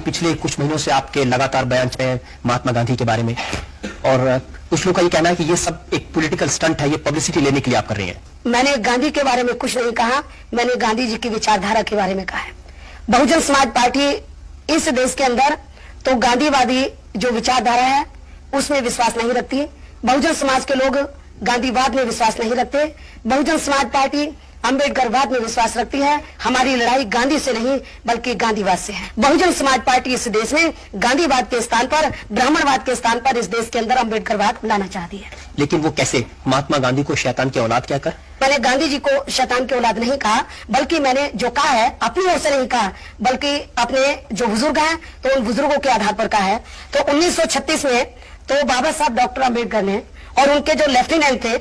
पिछले कुछ महीनों से आपके लगातार बयान हैं महात्मा गांधी के बारे में, और कुछ लोग का ये कहना है कि ये सब एक पॉलिटिकल स्टंट है, ये पब्लिसिटी लेने के लिए आप कर रही हैं। मैंने गांधी के बारे में कुछ नहीं कहा, मैंने गांधी जी की विचारधारा के बारे में कहा है। बहुजन समाज पार्टी इस देश के अंदर तो गांधीवादी जो विचारधारा है उसमें विश्वास नहीं रखती। बहुजन समाज के लोग गांधीवाद में विश्वास नहीं रखते। बहुजन समाज पार्टी अम्बेडकरवाद में विश्वास रखती है। हमारी लड़ाई गांधी से नहीं बल्कि गांधीवाद से है। बहुजन समाज पार्टी इस देश में गांधीवाद के स्थान पर, ब्राह्मणवाद के स्थान पर इस देश के अंदर अम्बेडकरवाद लाना चाहती है। लेकिन वो कैसे? महात्मा गांधी को शैतान की औलाद कहकर? मैंने गांधी जी को शैतान की औलाद नहीं कहा, बल्कि मैंने जो कहा है अपनी ओर से नहीं कहा, बल्कि अपने जो बुजुर्ग हैं तो उन बुजुर्गों के आधार पर कहा है। तो 1936 में तो बाबा साहब डॉक्टर अम्बेडकर ने और उनके जो लेफ्टिनेंट थे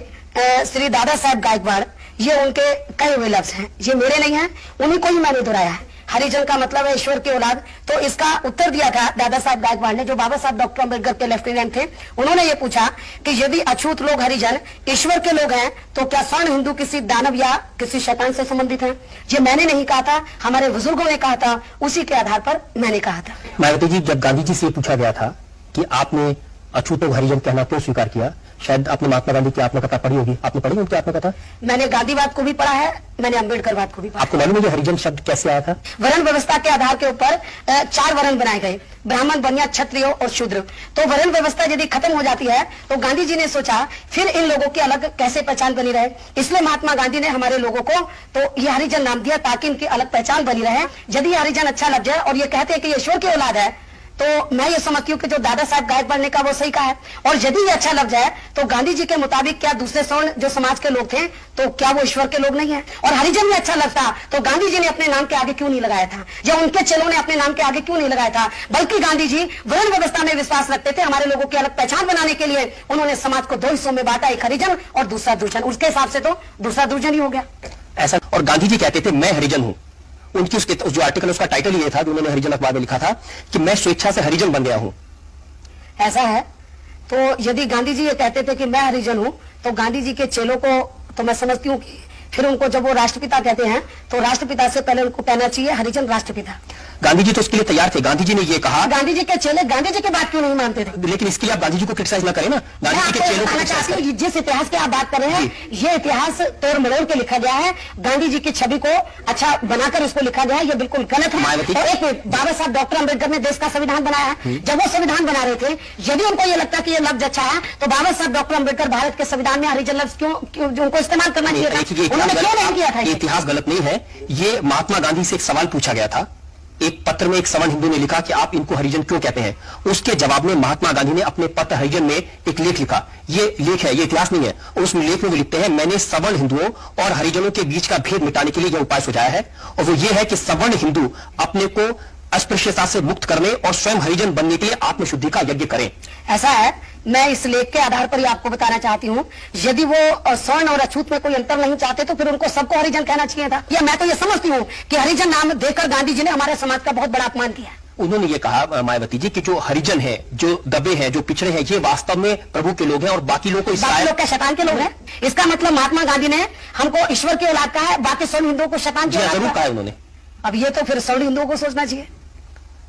श्री दादा साहब गायकवाड़, ये उनके कहे हुए लफ्ज हैं, ये मेरे नहीं हैं, उन्हीं को ही मैंने दोहराया है। हरिजन का मतलब है ईश्वर की औलाद। तो इसका उत्तर दिया था दादा साहब गायकवाड़ ने, जो बाबा साहब डॉक्टर अम्बेडकर के लेफ्टिनेंट थे। उन्होंने ये पूछा कि यदि अछूत लोग हरिजन ईश्वर के लोग हैं तो क्या स्वर्ण हिंदू किसी दानव या किसी शैतान से संबंधित है? ये मैंने नहीं कहा था, हमारे बुजुर्गों ने कहा था, उसी के आधार पर मैंने कहा था। मायावती जी, जब गांधी जी से पूछा गया था कि आपने अछूतों हरिजन कहना क्यों स्वीकार किया, शायद आपने महात्मा गांधी की आत्मकथा पढ़ी होगी, आपने पढ़ी उनकी आत्मकथा? मैंने गांधीवाद को भी पढ़ा है, मैंने अम्बेडकरवाद को भी पढ़ा। आपको मालूम है ये हरिजन शब्द कैसे आया था? वर्ण व्यवस्था के आधार के ऊपर 4 वर्ण बनाए गए, ब्राह्मण, बनिया, क्षत्रिय और शूद्र। तो वर्ण व्यवस्था यदि खत्म हो जाती है तो गांधी जी ने सोचा फिर इन लोगों की अलग कैसे पहचान बनी रहे, इसलिए महात्मा गांधी ने हमारे लोगों को तो ये हरिजन नाम दिया ताकि इनकी अलग पहचान बनी रहे। यदि हरिजन अच्छा लग जाए और ये कहते हैं कि ये ईश्वर की औलाद है, तो मैं ये समझती हूँ कि जो दादा साहब गायकवाड़ ने कहा वो सही कहा है। और यदि ये अच्छा लग जाए तो गांधी जी के मुताबिक क्या दूसरे स्वर्ण जो समाज के लोग थे तो क्या वो ईश्वर के लोग नहीं है? और हरिजन में अच्छा लगता तो गांधी जी ने अपने नाम के आगे क्यों नहीं लगाया था, या उनके चेलों ने अपने नाम के आगे क्यों नहीं लगाया था? बल्कि गांधी जी वर्ण व्यवस्था में विश्वास रखते थे। हमारे लोगों की अलग पहचान बनाने के लिए उन्होंने समाज को 2 हिस्सों में बांटा, एक हरिजन और दूसरा दुर्जन। उसके हिसाब से तो दूसरा दुर्जन ही हो गया ऐसा। और गांधी जी कहते थे मैं हरिजन हूं। उनकी उसके जो आर्टिकल उसका टाइटल ये था जो उन्होंने हरिजन अखबार में लिखा था कि मैं स्वेच्छा से हरिजन बन गया हूं। ऐसा है तो यदि गांधी जी ये कहते थे कि मैं हरिजन हूं तो गांधी जी के चेलों को तो मैं समझती हूँ कि फिर उनको जब वो राष्ट्रपिता कहते हैं तो राष्ट्रपिता से पहले उनको कहना चाहिए हरिजन राष्ट्रपिता। गांधी जी तो इसके लिए तैयार थे। गांधी जी ने ये कहा, गांधी जी के चेले गांधी जी की बात क्यों नहीं मानते थे? लेकिन इसके लिए आप गांधी जी को क्रिटिसाइज ना करें ना। गांधी जी के चेलों को चाहती हूँ जिस इतिहास की आप बात कर रहे हैं ये इतिहास तोड़ मरोड़ के लिखा गया है। गांधी जी की छवि को अच्छा बनाकर उसको लिखा गया है, ये बिल्कुल गलत है। और एक मिनट, बाबा साहब डॉक्टर अम्बेडकर ने देश का संविधान बनाया है। जब वो संविधान बना रहे थे, यदि उनको ये लगता कि ये लफ्ज अच्छा है तो बाबा साहब डॉक्टर अम्बेडकर भारत के संविधान में हरिजन लफ्ज क्यों उनको इस्तेमाल करना चाहिए था? उन्होंने क्यों नहीं किया था? इतिहास गलत नहीं है। ये महात्मा गांधी से एक सवाल पूछा गया था, एक पत्र में एक सवर्ण हिंदू ने लिखा कि आप इनको हरिजन क्यों कहते हैं। उसके जवाब में महात्मा गांधी ने अपने पत्र हरिजन में एक लेख लिखा। ये लेख है, ये इतिहास नहीं है। और उस लेख में वो लिखते हैं मैंने सवर्ण हिंदुओं और हरिजनों के बीच का भेद मिटाने के लिए यह उपाय सुझाया है, और वो ये है कि सवर्ण हिंदू अपने को अस्पृश्यता से मुक्त करने और स्वयं हरिजन बनने के लिए आत्मशुद्धि का यज्ञ करें। ऐसा है, मैं इस लेख के आधार पर ही आपको बताना चाहती हूँ, यदि वो स्वर्ण और अछूत में कोई अंतर नहीं चाहते तो फिर उनको सबको हरिजन कहना चाहिए था। या मैं तो ये समझती हूँ कि हरिजन नाम देकर गांधी जी ने हमारे समाज का बहुत बड़ा अपमान किया। उन्होंने ये कहा मायावती जी कि जो हरिजन है, जो दबे हैं, जो पिछड़े हैं, ये वास्तव में प्रभु के लोग हैं और बाकी लोग क्या शैतान के लोग हैं? इसका मतलब महात्मा गांधी ने हमको ईश्वर की औलाद कहा है, बाकी स्वर्ण हिंदुओं को शैतान की औलाद जरूर कहा है उन्होंने। अब ये तो फिर स्वर्ण हिंदुओं को सोचना चाहिए।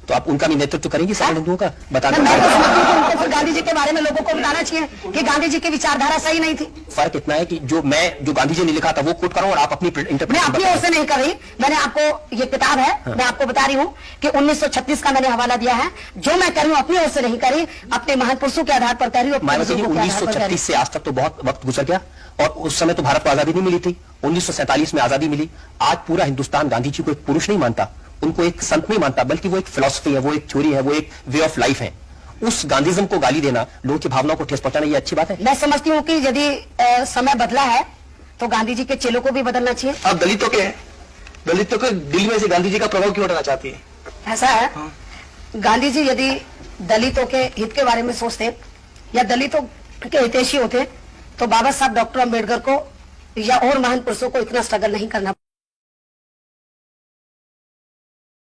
तो आप उनका भी नेतृत्व करेंगे सवर्ण हिंदुओं का? बता दें उनको फिर गांधी जी के बारे में लोगों को बताना चाहिए कि गांधी जी की विचारधारा सही नहीं थी। फर्क इतना है कि जो गांधी जी ने लिखा था वो कोट करूं और आप अपनी मैं अपनी ओर से नहीं कर रही। मैंने आपको ये किताब है, मैं आपको बता रही हूँ कि 1936 का मैंने हवाला दिया है। जो मैं कर रही हूँ अपनी ओर से नहीं करी, अपने महापुरुषों के आधार पर कर रही हूँ। 1936 से आज तक तो बहुत वक्त गुजर गया और उस समय तो भारत को आजादी नहीं मिली थी। 1947 में आजादी मिली। आज पूरा हिंदुस्तान गांधी जी को एक पुरुष नहीं मानता, उनको एक संत नहीं मानता, बल्कि वो एक फिलॉसफी है, वो एक थ्योरी है, वो एक वे ऑफ लाइफ है। उस गांधीज्म को गाली देना, लोगों की भावनाओं को ठेस पहुंचाना, ये अच्छी बात है? मैं समझती हूँ कि यदि समय बदला है तो गांधी जी के चेलों को भी बदलना चाहिए। अब दलितों के दिल में से गांधी जी का प्रभाव क्यों हटाना चाहती है? ऐसा है, गांधी जी यदि दलितों के हित के बारे में सोचते या दलितों के हितैषी होते तो बाबा साहब डॉक्टर अम्बेडकर को या और महान पुरुषों को इतना स्ट्रगल नहीं करना